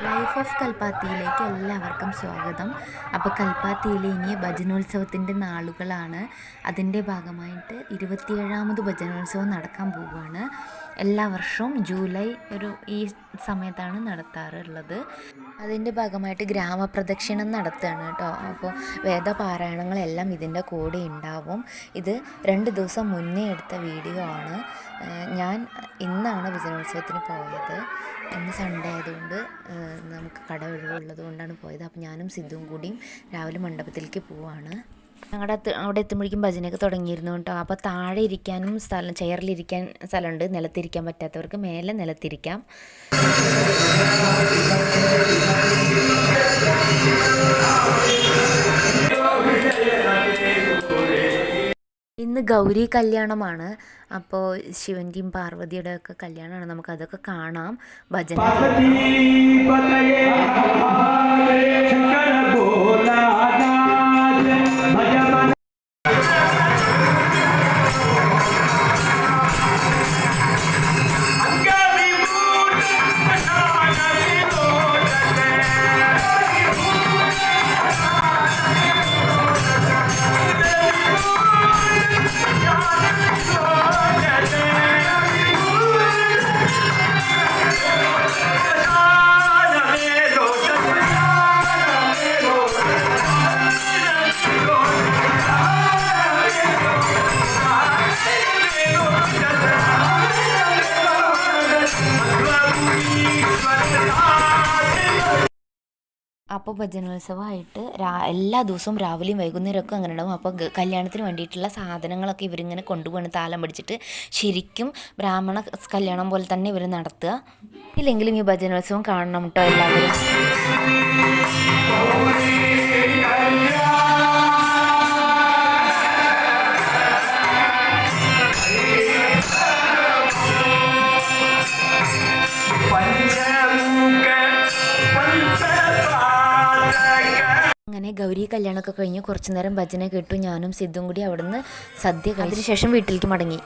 Life of കൽപ്പാത്തിയിലേക്ക് എല്ലാവർക്കും സ്വാഗതം. അപ്പോൾ കൽപ്പാത്തിയിൽ ഇനി ഭജനോത്സവത്തിൻ്റെ നാളുകളാണ്. അതിൻ്റെ ഭാഗമായിട്ട് 27ാമത് ഭജനോത്സവം നടക്കാൻ പോവുകയാണ്. എല്ലാ വർഷവും ജൂലൈ ഈ സമയത്താണ് നടത്താറുള്ളത്. അതിൻ്റെ ഭാഗമായിട്ട് ഗ്രാമപ്രദക്ഷിണം നടത്തുകയാണ് കേട്ടോ. അപ്പോൾ വേദപാരായണങ്ങളെല്ലാം ഇതിൻ്റെ കൂടെ ഉണ്ടാവും. ഇത് 2 ദിവസം മുന്നേ എടുത്ത വീഡിയോ ആണ്. ഞാൻ ഇന്നാണ് ഭജനോത്സവത്തിന് പോയത്. ഇന്ന് സൺഡേ ആയതുകൊണ്ട് നമുക്ക് കട ഒഴിവുള്ളത് കൊണ്ടാണ് പോയത്. അപ്പോൾ ഞാനും സിദ്ധുവും കൂടിയും രാവിലെ മണ്ഡപത്തിലേക്ക് പോവാണ്. ഞങ്ങളുടെ അവിടെ എത്തുമ്പോഴേക്കും ഭജനയൊക്കെ തുടങ്ങിയിരുന്നു കേട്ടോ. അപ്പോൾ താഴെ ഇരിക്കാനും സ്ഥലം, ചെയറിലിരിക്കാൻ സ്ഥലമുണ്ട്. നിലത്തിരിക്കാൻ പറ്റാത്തവർക്ക് മേലെ നിലത്തിരിക്കാം. ഇന്ന് ഗൗരി കല്യാണമാണ്. അപ്പോൾ ശിവൻ്റെയും പാർവതിയുടെ ഒക്കെ കല്യാണമാണ്. നമുക്കതൊക്കെ കാണാം. ഭജന അപ്പോൾ ഭജനോത്സവമായിട്ട് എല്ലാ ദിവസവും രാവിലെയും വൈകുന്നേരമൊക്കെ അങ്ങനെ ഉണ്ടാവും. അപ്പോൾ കല്യാണത്തിന് വേണ്ടിയിട്ടുള്ള സാധനങ്ങളൊക്കെ ഇവരിങ്ങനെ കൊണ്ടുപോകണം താലം പിടിച്ചിട്ട്. ശരിക്കും ബ്രാഹ്മണ കല്യാണം പോലെ തന്നെ ഇവർ നടത്തുക. ഇല്ലെങ്കിലും ഈ ഭജനോത്സവം കാണണം കേട്ടോ എല്ലാവരും. അങ്ങനെ ഗൗരി കല്യാണമൊക്കെ കഴിഞ്ഞ് കുറച്ച് നേരം ഭജന കേട്ടു. ഞാനും സിദ്ധും കൂടി അവിടുന്ന് സദ്യ കഴിച്ചതിന് ശേഷം വീട്ടിലേക്ക് മടങ്ങി.